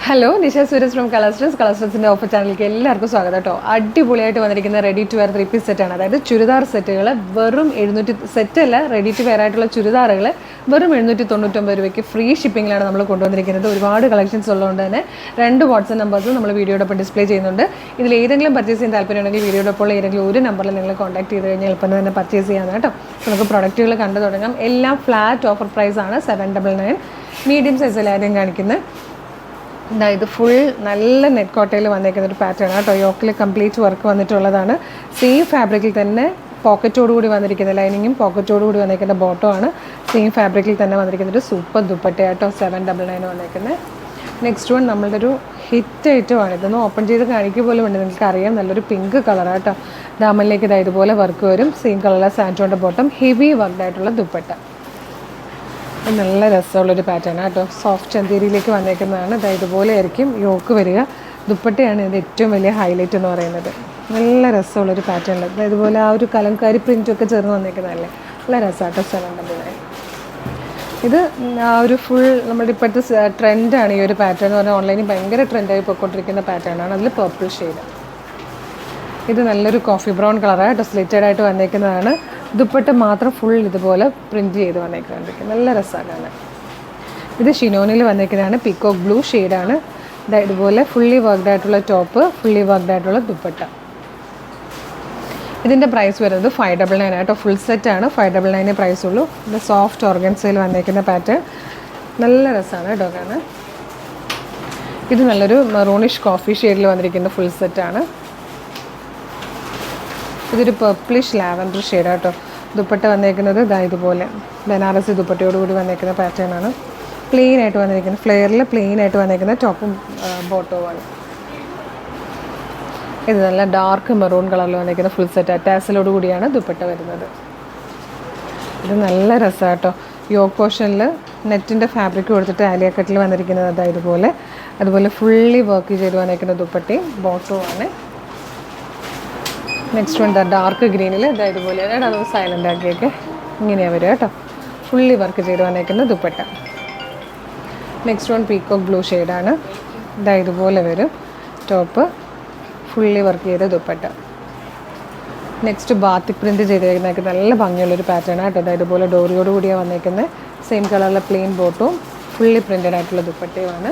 Hello, Nisha Suresh from കളർസ്റ്റേഴ്സിൻ്റെ offer ചാനലിലേക്ക് എല്ലാവർക്കും സ്വാഗതം കേട്ടോ. അടിപൊളിയായിട്ട് വന്നിരിക്കുന്ന റെഡി ടു വെയർ 3-piece സെറ്റാണ്. അതായത് ചുരിദാർ സെറ്റുകൾ വെറും 700 സെറ്റല്ല, റെഡി ടു വെയർ ആയിട്ടുള്ള ചുരിദാറുകൾ വെറും 799 രൂപയ്ക്ക് ഫ്രീ ഷിപ്പിങ്ങിലാണ് നമ്മൾ കൊണ്ടുവന്നിരിക്കുന്നത്. ഒരുപാട് കളക്ഷൻസ് ഉള്ളതുകൊണ്ട് തന്നെ 2 വാട്സ്ആപ്പ് നമ്പേഴ്സ് നമ്മൾ വീഡിയോടൊപ്പം ഡിസ്പ്ലേ ചെയ്യുന്നുണ്ട്. ഇതിൽ ഏതെങ്കിലും പർച്ചേസ് ചെയ്യാൻ താല്പര്യമുണ്ടെങ്കിൽ വീഡിയോടൊപ്പം ഏതെങ്കിലും ഒരു നമ്പറിൽ നിങ്ങൾ കോൺടാക്ട് ചെയ്ത് കഴിഞ്ഞാൽ എളുപ്പം തന്നെ പർച്ചേസ് ചെയ്യാനാണ് കേട്ടോ. നമുക്ക് പ്രൊഡക്റ്റുകൾ കണ്ടു തുടങ്ങാം. എല്ലാം ഫ്ലാറ്റ് ഓഫർ പ്രൈസാണ് 799. മീഡിയം സൈസിൽ ആദ്യം കാണിക്കുന്നത് ഇത് ഫുൾ നല്ല നെറ്റ് കോട്ടയിൽ വന്നേക്കുന്ന ഒരു പാറ്റേൺ കേട്ടോ. യോക്കിൽ കംപ്ലീറ്റ് വർക്ക് വന്നിട്ടുള്ളതാണ്. സെയിം ഫാബ്രിക്കിൽ തന്നെ പോക്കറ്റോട് കൂടി വന്നിരിക്കുന്ന ലൈനിങ്ങും പോക്കറ്റോട് കൂടി വന്നിരിക്കുന്ന ബോട്ടോ ആണ്. സെയിം ഫാബ്രിക്കിൽ തന്നെ വന്നിരിക്കുന്ന ഒരു സൂപ്പർ ദുപ്പട്ട കേട്ടോ. 799 വന്നിരിക്കുന്നത്. നെക്സ്റ്റ് വൺ നമ്മളുടെ ഒരു ഹിറ്റ് ഐറ്റമാണ്. ഇതൊന്ന് ഓപ്പൺ ചെയ്ത് കാണിക്കുക പോലും ഉണ്ട്. നിങ്ങൾക്ക് അറിയാം, നല്ലൊരു പിങ്ക് കളറാണ് കേട്ടോ. ദാമനിലേക്ക് ഇതുപോലെ വർക്ക് വരും. സെയിം കളറിലെ സാൻറ്റോൻ്റെ ബോട്ടം, ഹെവി വർക്ക്ഡായിട്ടുള്ള ദുപ്പട്ട. നല്ല രസമുള്ളൊരു പാറ്റേൺ കേട്ടോ. സോഫ്റ്റ് ചന്തേരിയിലേക്ക് വന്നേക്കുന്നതാണ്. ഇതുപോലെ ആയിരിക്കും യോക്ക് വരിക. ദുപ്പട്ടയാണ് ഇതിൻ്റെ ഏറ്റവും വലിയ ഹൈലൈറ്റ് എന്ന് പറയുന്നത്. നല്ല രസമുള്ളൊരു പാറ്റേൺ. ഇതുപോലെ ആ ഒരു കലംകാരി പ്രിൻറ്റൊക്കെ ചേർന്ന് വന്നേക്കുന്നതല്ലേ, നല്ല രസമാട്ടോ. 799. ഇത് ആ ഒരു ഫുൾ നമ്മുടെ ഇപ്പോഴത്തെ ട്രെൻഡാണ് ഈ ഒരു പാറ്റേൺ എന്ന് പറഞ്ഞാൽ. ഓൺലൈനിൽ ഭയങ്കര ട്രെൻഡായി പോയിക്കൊണ്ടിരിക്കുന്ന പാറ്റേണാണ്. അതിൽ പർപ്പിൾ ഷെയ്ഡ്. ഇത് നല്ലൊരു കോഫി ബ്രൗൺ കളറാണ് കേട്ടോ. സ്ലിറ്റഡ് ആയിട്ട് വന്നേക്കുന്നതാണ്. ദുപ്പട്ട മാത്രം ഫുൾ ഇതുപോലെ പ്രിൻറ്റ് ചെയ്ത് വന്നേക്കുന്നുണ്ട്. നല്ല രസമാണ്. ഇത് ഷിനോണിൽ വന്നേക്കുന്നതാണ്. പീക്കോക്ക് ബ്ലൂ ഷെയ്ഡാണ്. ഇതുപോലെ ഫുള്ളി വർക്ക്ഡ് ആയിട്ടുള്ള ടോപ്പ്, ഫുള്ളി വർക്ക്ഡ് ആയിട്ടുള്ള ദുപ്പട്ട. ഇതിൻ്റെ പ്രൈസ് വരുന്നത് 599 കേട്ടോ. ഫുൾ സെറ്റാണ്. 599 പ്രൈസ് ഉള്ളൂ. ഇത് സോഫ്റ്റ് ഓർഗൻസയിൽ വന്നേക്കുന്ന പാറ്റേൺ. നല്ല രസമാണ് കേട്ടോ കാണാൻ. ഇത് നല്ലൊരു മെറൂണിഷ് കോഫി ഷെയ്ഡിൽ വന്നിരിക്കുന്ന ഫുൾ സെറ്റാണ്. ഇതൊരു പർപ്പിളിഷ് ലാവൻഡർ ഷെയ്ഡാണ് കേട്ടോ. ദുപ്പട്ട വന്നേക്കുന്നത് ഇതുപോലെ ബനാറസി ദുപ്പട്ടയോടുകൂടി വന്നേക്കുന്ന പാറ്റേൺ ആണ്. പ്ലെയിൻ ആയിട്ട് വന്നിരിക്കുന്നത്, ഫ്ലെയറിൽ പ്ലെയിൻ ആയിട്ട് വന്നേക്കുന്ന ടോപ്പും ബോട്ടവുമാണ്. ഇത് നല്ല ഡാർക്ക് മെറൂൺ കളറിൽ വന്നേക്കുന്ന ഫുൾ സെറ്റ് ടാസലോട് കൂടിയാണ് ദുപ്പട്ട വരുന്നത്. ഇത് നല്ല രസമാണ് കേട്ടോ. യോക്ക് പോർഷനിൽ നെറ്റിൻ്റെ ഫാബ്രിക് കൊടുത്തിട്ട് ആലിയ കട്ടിൽ വന്നിരിക്കുന്നത് ഇതുപോലെ. അതുപോലെ ഫുള്ളി വർക്ക് ചെയ്ത് വന്നേക്കുന്ന ദുപ്പട്ടയും ബോട്ടവുമാണ്. നെക്സ്റ്റ് വൺ ഡാർക്ക് ഗ്രീനിൽ ഇതുപോലെയാണ്. അത് സൈലൻ്റ് ആക്കിയൊക്കെ ഇങ്ങനെയാണ് വരിക കേട്ടോ. ഫുള്ളി വർക്ക് ചെയ്ത് വന്നേക്കുന്ന dupatta. Next one peacock blue ഷെയ്ഡാണ്. ഇതുപോലെ വരും ടോപ്പ്, ഫുള്ളി വർക്ക് ചെയ്ത ദുപ്പട്ട. നെക്സ്റ്റ് ബാത്തിക് പ്രിൻറ്റ് ചെയ്തേക്കുന്നതൊക്കെ നല്ല ഭംഗിയുള്ളൊരു പാറ്റേൺ കേട്ടോ. ഇതുപോലെ ഡോറിയോട് കൂടിയാണ് വന്നേക്കുന്നത്. സെയിം കളറിലെ പ്ലെയിൻ ബോട്ടും ഫുള്ളി പ്രിൻറ്റഡ് ആയിട്ടുള്ള ദുപ്പട്ടയുമാണ്.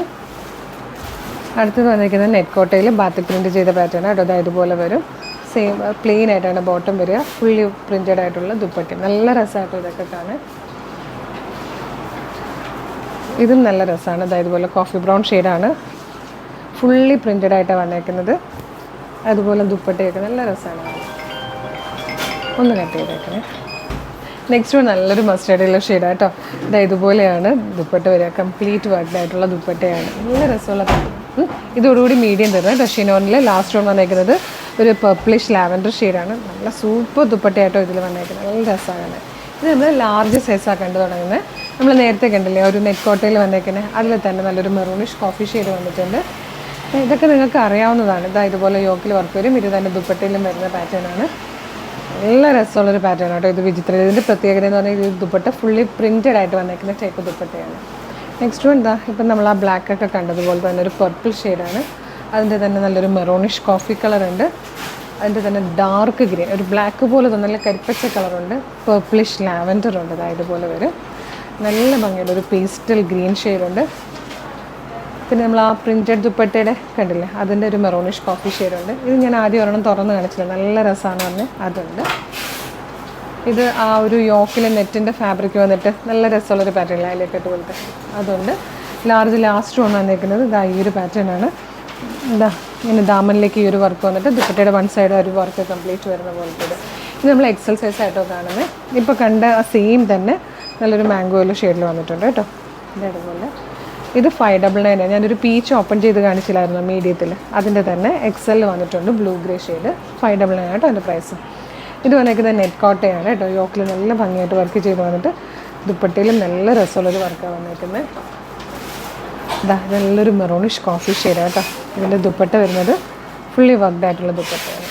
അടുത്തത് വന്നിരിക്കുന്നത് നെറ്റ് കോട്ടയിൽ ബാത്തിക് പ്രിൻറ്റ് ചെയ്ത പാറ്റേൺ കേട്ടോ. ഇതുപോലെ വരും. സെയിം പ്ലെയിൻ ആയിട്ടാണ് ബോട്ടം വരിക. ഫുള്ളി പ്രിൻറ്റഡ് ആയിട്ടുള്ള ദുപ്പട്ട. നല്ല രസമായിട്ട് ഇതൊക്കെ കാണാൻ. ഇതും നല്ല രസമാണ്. ഇതുപോലെ കോഫി ബ്രൗൺ ഷെയ്ഡാണ്. ഫുള്ളി പ്രിൻറ്റഡ് ആയിട്ടാണ് വന്നേക്കുന്നത്. അതുപോലെ ദുപ്പട്ടയൊക്കെ നല്ല രസമാണ്. ഒന്ന് കട്ട് ചെയ്തേക്കണേ. നെക്സ്റ്റ് വൺ നല്ലൊരു മസ്റ്റേർഡുള്ള ഷെയ്ഡാണ് കേട്ടോ. ഇതുപോലെയാണ് ദുപ്പട്ട വരിക. കംപ്ലീറ്റ് വർക്ക്ഡ് ആയിട്ടുള്ള ദുപ്പട്ടയാണ്. നല്ല രസമുള്ള പാറ്റേൺ. ഇതോടുകൂടി മീഡിയം തരുന്നത് കേട്ടോ. ഷിനോണിൽ ലാസ്റ്റ് വൺ വന്നേക്കുന്നത് ഒരു പർപ്പിളിഷ് ലാവൻഡർ ഷെയ്ഡാണ്. നല്ല സൂപ്പർ ദുപ്പട്ടയായിട്ടോ ഇതിൽ വന്നേക്കുന്നത്. നല്ല രസമാണ്. ഇത് നമ്മൾ ലാർജ് സൈസാണ് കണ്ടു തുടങ്ങുന്നത്. നമ്മൾ നേരത്തെ കണ്ടില്ലേ ഒരു നെറ്റ് കോട്ടയിൽ വന്നേക്കുന്നത്, അതിൽ തന്നെ നല്ലൊരു മെറൂണിഷ് കോഫി ഷെയ്ഡ് വന്നിട്ടുണ്ട്. ഇതൊക്കെ നിങ്ങൾക്ക് അറിയാവുന്നതാണ്. ഇതുപോലെ യോക്കിൽ വർക്ക് വരും. ഇത് തന്നെ ദുപ്പട്ടയിലും വരുന്ന പാറ്റേണാണ്. നല്ല രസമുള്ളൊരു പാറ്റേൺ കേട്ടോ. ഇത് വിചിത്ര. ഇതിൻ്റെ പ്രത്യേകത എന്ന് പറഞ്ഞാൽ ഇത് ദുപ്പട്ട ഫുള്ളി പ്രിൻറ്റഡ് ആയിട്ട് വന്നേക്കുന്ന ടൈപ്പ് ദുപ്പട്ടയാണ്. നെക്സ്റ്റ് വൺ ഇപ്പം നമ്മൾ ആ ബ്ലാക്കൊക്കെ കണ്ടതുപോലെ തന്നെ ഒരു പർപ്പിൾ ഷെയ്ഡാണ്. അതിൻ്റെ തന്നെ നല്ലൊരു മെറൂണിഷ് കോഫി കളറുണ്ട്. അതിൻ്റെ തന്നെ ഡാർക്ക് ഗ്രീൻ, ഒരു ബ്ലാക്ക് പോലെ തന്നെ നല്ല കരിപ്പച്ച കളറുണ്ട്. പർപ്പിളിഷ് ലാവൻഡർ ഉണ്ട്. ഇതുപോലെ വരും. നല്ല ഭംഗിയുള്ള ഒരു പേസ്റ്റൽ ഗ്രീൻ ഷെയ്ഡുണ്ട്. പിന്നെ നമ്മൾ ആ പ്രിൻറ്റഡ് ദുപ്പട്ടയുടെ കണ്ടില്ലേ, അതിൻ്റെ ഒരു മെറൂണിഷ് കോഫി ഷെയ്ഡുണ്ട്. ഇത് ഞാൻ ആദ്യം ഒരെണ്ണം തുറന്ന് കാണിച്ചില്ല, നല്ല രസമാണ് പറഞ്ഞ് അതുണ്ട്. ഇത് ആ ഒരു യോക്കിലെ നെറ്റിൻ്റെ ഫാബ്രിക് വന്നിട്ട് നല്ല രസമുള്ളൊരു പാറ്റേൺ അതിലേക്കിട്ട് പോലത്തെ അതുണ്ട്. ലാസ്റ്റ് വന്ന് വന്നേക്കുന്നത് ഈ ഒരു പാറ്റേണാണ്. ഇങ്ങനെ ദാമനിലേക്ക് ഈ ഒരു വർക്ക് വന്നിട്ട് ദുപ്പട്ടയുടെ വൺ സൈഡ് ഒരു വർക്ക് കംപ്ലീറ്റ് വരുന്ന പോലത്തെ. ഇത് നമ്മൾ എക്സൽ സൈസ് ആയിട്ടോ കാണുന്നത്. ഇപ്പോൾ കണ്ട ആ സെയിം തന്നെ നല്ലൊരു മാംഗോയിലെ ഷെയ്ഡിൽ വന്നിട്ടുണ്ട് കേട്ടോ. ഇതേപോലെ ഇത് 599. ഞാനൊരു പീച്ച് ഓപ്പൺ ചെയ്ത് കാണിച്ചില്ലായിരുന്നു മീഡിയത്തിൽ. അതിൻ്റെ തന്നെ എക്സൽ വന്നിട്ടുണ്ട് ബ്ലൂ ഗ്രേ ഷെയ്ഡ്. 599 കേട്ടോ അതിൻ്റെ പ്രൈസ്. ഇത് വന്നേക്കുന്നത് നെറ്റ് കോട്ടയാണ് കേട്ടോ. യോക്കിൽ നല്ല ഭംഗിയായിട്ട് വർക്ക് ചെയ്ത് വന്നിട്ട് ദുപ്പട്ടയിലും നല്ല രസമുള്ളൊരു വർക്കാണ് വന്നേക്കുന്നത്. നല്ലൊരു മെറൂണിഷ് കോഫി ഷെയ്ഡ് കേട്ടോ. ഇതിൻ്റെ ദുപ്പട്ട വരുന്നത് ഫുള്ളി വർക്ക്ഡ് ആയിട്ടുള്ള ദുപ്പട്ടയാണ്.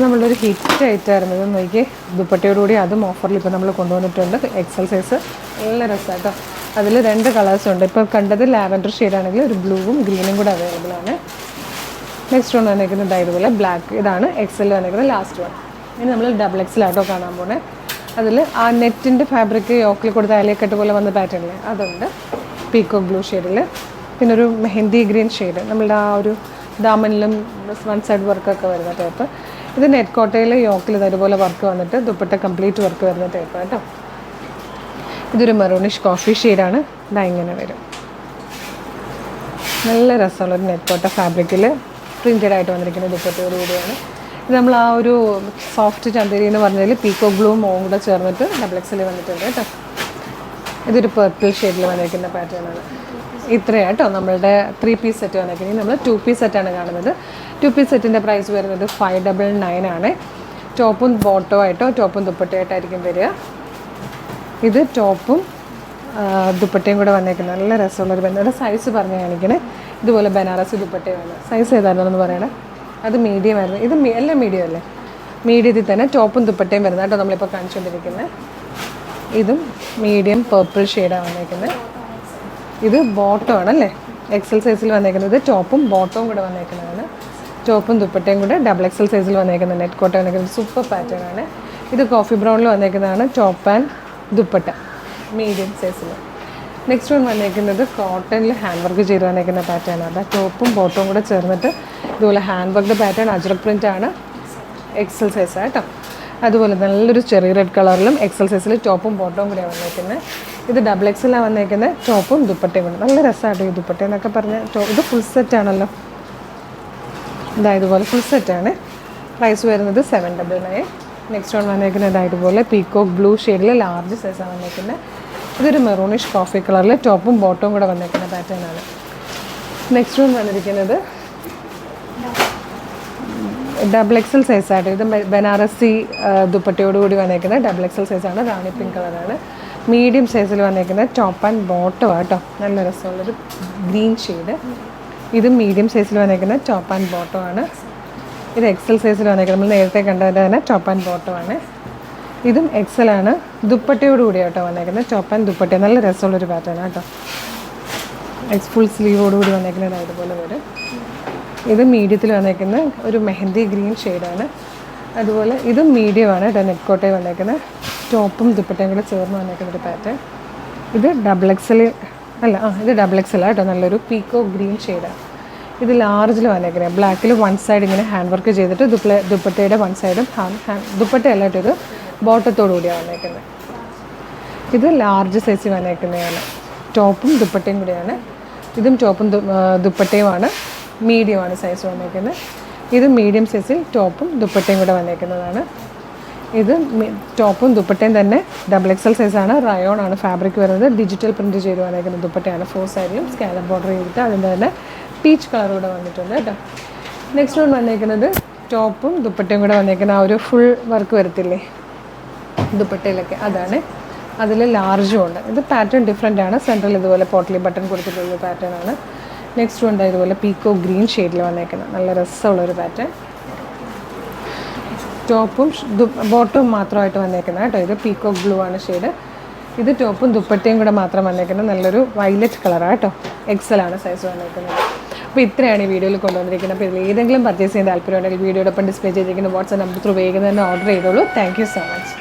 നമ്മളുടെ ഒരു ഹിറ്റ് ആയിട്ടായിരുന്നു. ഇത് നോക്കി ദുപ്പട്ടയോടുകൂടി അതും ഓഫറിൽ ഇപ്പോൾ നമ്മൾ കൊണ്ടുവന്നിട്ടുണ്ട്. XL size. നല്ല രസമാണ് കേട്ടോ. അതിൽ 2 കളേഴ്സ് ഉണ്ട്. ഇപ്പോൾ കണ്ടത് ലാവൻഡർ ഷെയ്ഡാണെങ്കിൽ ഒരു ബ്ലൂവും ഗ്രീനും കൂടെ അവൈലബിൾ ആണ്. നെക്സ്റ്റ് വൺ വന്നിരിക്കുന്നത് ഇതുപോലെ ബ്ലാക്ക്. ഇതാണ് എക്സൽ വന്നിരിക്കുന്നത് ലാസ്റ്റ് വൺ. ഇനി നമ്മൾ ഡബിൾ എക്സലാട്ടോ കാണാൻ പോണേ. അതിൽ ആ നെറ്റിൻ്റെ ഫാബ്രിക് യോക്കിൽ കൊടുത്ത അലയക്കെട്ട് പോലെ വന്ന പാറ്റേണില്ലേ അതുണ്ട് പീക്കോക്ക് ബ്ലൂ ഷെയ്ഡിൽ. പിന്നെ ഒരു മെഹന്തി ഗ്രീൻ ഷെയ്ഡ് നമ്മളുടെ ആ ഒരു ദാമനിലും വൺ സൈഡ് വർക്കൊക്കെ വരുന്ന ടൈപ്പ്. ഇത് നെറ്റ് കോട്ടയിൽ യോക്കിൽ ഇതുപോലെ വർക്ക് വന്നിട്ട് ദുപ്പട്ട കംപ്ലീറ്റ് വർക്ക് വരുന്ന ടൈപ്പ് കേട്ടോ. ഇതൊരു മെറൂണിഷ് കോഫി ഷെയ്ഡാണ്. ഇതാ ഇങ്ങനെ വരും. നല്ല രസമുള്ളൊരു നെറ്റ് കോട്ട ഫാബ്രിക്കിൽ പ്രിൻറ്റഡ് ആയിട്ട് വന്നിരിക്കുന്ന ദുപ്പട്ടയോട് കൂടിയാണ്. ഇത് നമ്മൾ ആ ഒരു സോഫ്റ്റ് ചന്തേരി എന്ന് പറഞ്ഞതിൽ പീക്കോ ബ്ലൂവും മോവും കൂടെ ചേർന്നിട്ട് ഡബിൾ എക്സിൽ വന്നിട്ടുണ്ട് കേട്ടോ. ഇതൊരു പർപ്പിൾ ഷെയ്ഡിൽ വന്നിരിക്കുന്ന പാറ്റേണാണ്. ഇത്രയാണ് കേട്ടോ നമ്മളുടെ 3 പീസ് സെറ്റ് വന്നിരിക്കുന്നത്. നമ്മൾ 2 പീസ് സെറ്റാണ് കാണുന്നത്. 2 പീസ് സെറ്റിൻ്റെ പ്രൈസ് വരുന്നത് 599 ആണ്. ടോപ്പും ബോട്ടോ ആയിട്ടോ ടോപ്പും ദുപ്പട്ടയായിട്ടായിരിക്കും വരിക. ഇത് ടോപ്പും ദുപ്പട്ടയും കൂടെ വന്നേക്കുന്നത് നല്ല രസമുള്ളൊരു ബനാറസ് സൈസ് പറഞ്ഞ് കാണിക്കണേ. ഇതുപോലെ ബനാറസ് ദുപ്പട്ടയാണ്. സൈസ് ഏതായിരുന്നെന്ന് പറയണേ. അത് മീഡിയം ആയിരുന്നു. ഇത് എല്ലാം മീഡിയം അല്ലേ? മീഡിയത്തിൽ തന്നെ ടോപ്പും ദുപ്പട്ടയും വരുന്നത് കേട്ടോ നമ്മളിപ്പോൾ കാണിച്ചുകൊണ്ടിരിക്കുന്നത്. ഇതും മീഡിയം പർപ്പിൾ ഷെയ്ഡാണ് വന്നേക്കുന്നത്. ഇത് ബോട്ടോ ആണല്ലേ, എക്സൽ സൈസിൽ വന്നേക്കുന്നത്. ടോപ്പും ബോട്ടവും കൂടെ വന്നേക്കുന്നതാണ്. ടോപ്പും ദുപ്പട്ടയും കൂടെ ഡബിൾ എക്സൽ സൈസിൽ വന്നേക്കുന്നത്. നെറ്റ് കോട്ട വന്നേക്കുന്നത് സൂപ്പർ പാറ്റേൺ ആണ്. ഇത് കോഫി ബ്രൗണിൽ വന്നേക്കുന്നതാണ് ടോപ്പ് ആൻഡ് ദുപ്പട്ട മീഡിയം സൈസിൽ. നെക്സ്റ്റ് വൺ വന്നേക്കുന്നത് കോട്ടണിൽ ഹാൻഡ് വർക്ക് ചെയ്ത് വന്നേക്കുന്ന പാറ്റേൺ ആണ്. ടോപ്പും ബോട്ടവും കൂടെ ചേർന്നിട്ട് ഇതുപോലെ hand worked pattern ajrak print ആണ്. എക്സൽ സൈസാണ് കേട്ടോ. അതുപോലെ നല്ലൊരു ചെറിയ റെഡ് കളറിലും എക്സൽ സൈസിൽ ടോപ്പും ബോട്ടവും കൂടെയാണ് വന്നേക്കുന്നത്. ഇത് ഡബിൾ എക്സലാണ് വന്നേക്കുന്നത്. ടോപ്പും ദുപ്പട്ടയും കൂടെ നല്ല രസമായിട്ട് ഈ ദുപ്പട്ട എന്നൊക്കെ പറഞ്ഞാൽ. ഇത് ഫുൾ സെറ്റാണല്ലോ. ഇതുപോലെ ഫുൾ സെറ്റാണ്. പ്രൈസ് വരുന്നത് 799. നെക്സ്റ്റ് വൺ വന്നേക്കുന്നത് ഇതുപോലെ പീക്കോക്ക് ബ്ലൂ ഷെയ്ഡിൽ ലാർജ് സൈസാണ് വന്നേക്കുന്നത്. ഇതൊരു മെറൂണിഷ് കോഫി കളറിൽ ടോപ്പും ബോട്ടവും കൂടെ വന്നേക്കുന്ന പാറ്റേണാണ്. നെക്സ്റ്റ് വൺ വന്നിരിക്കുന്നത് ഡബിൾ എക്സൽ സൈസായിട്ട്. ഇത് ബനാറസി ദുപ്പട്ടയോടുകൂടി വന്നേക്കുന്നത് ഡബിൾ എക്സൽ സൈസാണ്. റാണി പിങ്ക് കളറാണ്. മീഡിയം സൈസിൽ വന്നേക്കുന്നത് ടോപ്പ് ആൻഡ് ബോട്ടം കേട്ടോ. നല്ല രസമുള്ളൊരു ഗ്രീൻ ഷെയ്ഡ്. ഇതും മീഡിയം സൈസിൽ വന്നേക്കുന്നത് ടോപ്പ് ആൻഡ് ബോട്ടം ആണ്. ഇത് എക്സൽ സൈസിൽ വന്നേക്കുന്നത് നമ്മൾ നേരത്തെ കണ്ടതിൻ്റെ തന്നെ ടോപ്പ് ആൻഡ് ബോട്ടം ആണ്. ഇതും എക്സലാണ്. ദുപ്പട്ടയോട് കൂടി കേട്ടോ വന്നേക്കുന്നത്. ടോപ്പ് ആൻഡ് ദുപ്പട്ട നല്ല രസമുള്ളൊരു പാറ്റേൺ കേട്ടോ. ഫുൾ സ്ലീവോടുകൂടി വന്നേക്കുന്നത് ഇതുപോലെ വരും. ഇത് മീഡിയത്തിൽ വന്നേക്കുന്ന ഒരു മെഹന്തി ഗ്രീൻ ഷെയ്ഡാണ്. അതുപോലെ ഇതും മീഡിയമാണ് കേട്ടോ. നെറ്റ് കോട്ടയിൽ വന്നേക്കുന്നത് ടോപ്പും ദുപ്പട്ടയും കൂടെ ചേർന്ന് വന്നേക്കുന്ന ഒരു പാറ്റേൺ. ഇത് ഡബിൾ എക്സൽ അല്ല, ഇത് ഡബിൾ എക്സലാണ് കേട്ടോ. നല്ലൊരു പീക്കോ ഗ്രീൻ ഷെയ്ഡാണ്. ഇത് ലാർജിൽ വന്നേക്കുന്നത്. ബ്ലാക്കിൽ വൺ സൈഡ് ഇങ്ങനെ ഹാൻഡ് വർക്ക് ചെയ്തിട്ട് ദുപ്പട്ടയുടെ വൺ സൈഡും ദുപ്പട്ടയല്ല കേട്ടോ, ഇത് ബോട്ടത്തോടു കൂടിയാണ് വന്നേക്കുന്നത്. ഇത് ലാർജ് സൈസിൽ വന്നേക്കുന്നതാണ്. ടോപ്പും ദുപ്പട്ടയും കൂടിയാണ്. ഇതും ടോപ്പും ദുപ്പട്ടയുമാണ്. മീഡിയമാണ് സൈസ് വന്നേക്കുന്നത്. ഇത് മീഡിയം സൈസിൽ ടോപ്പും ദുപ്പട്ടയും കൂടെ വന്നേക്കുന്നതാണ്. ഇത് ടോപ്പും ദുപ്പട്ടയും തന്നെ ഡബിൾ എക്സൽ സൈസാണ്. റയോൺ ആണ് ഫാബ്രിക് വരുന്നത്. ഡിജിറ്റൽ പ്രിൻറ്റ് ചെയ്ത് വന്നേക്കുന്ന ദുപ്പട്ടയാണ്. 4 സൈഡിലും സ്കാലപ്പ് ബോർഡർ ചെയ്തിട്ട് അതിൻ്റെ തന്നെ പീച്ച് കളർ കൂടെ വന്നിട്ടുണ്ട് കേട്ടോ. നെക്സ്റ്റ് വൺ വന്നേക്കുന്നത് ടോപ്പും ദുപ്പട്ടയും കൂടെ വന്നേക്കുന്ന ആ ഒരു ഫുൾ വർക്ക് വരത്തില്ലേ ദുപ്പട്ടയിലൊക്കെ, അതാണ്. അതിൽ ലാർജും ഉണ്ട്. ഇത് പാറ്റേൺ ഡിഫറെൻ്റ് ആണ്. സെൻട്രൽ ഇതുപോലെ പോട്ട്ലി ബട്ടൺ കൊടുത്തിട്ടുള്ള പാറ്റേൺ ആണ്. നെക്സ്റ്റ് വൺ ഇതുപോലെ പീക്കോ ഗ്രീൻ ഷെയ്ഡിൽ വന്നേക്കുന്നത് നല്ല രസമുള്ളൊരു പാറ്റേൺ. ടോപ്പും ബോട്ടവും മാത്രമായിട്ട് വന്നേക്കുന്നത് കേട്ടോ. ഇത് പീക്കോ ബ്ലൂ ആണ് ഷെയ്ഡ്. ഇത് ടോപ്പും ദുപ്പട്ടയും കൂടെ മാത്രം വന്നേക്കുന്നത് നല്ലൊരു വയലറ്റ് കളറാണ് കേട്ടോ. എക്സലാണ് സൈസ് വന്നേക്കുന്നത്. അപ്പോൾ ഇത്രയാണ് ഈ വീഡിയോയിൽ കൊണ്ടുവന്നിരിക്കുന്നത്. അപ്പോൾ ഇതിൽ ഏതെങ്കിലും പർച്ചേസ് ചെയ്യാൻ താല്പര്യമുണ്ടെങ്കിൽ വീഡിയോടൊപ്പം ഡിസ്പ്ലേ ചെയ്തിരിക്കുന്ന വാട്സ്ആപ്പ് നമ്പർ ത്രൂ വേഗം തന്നെ ഓർഡർ ചെയ്തോളൂ. Thank you so much.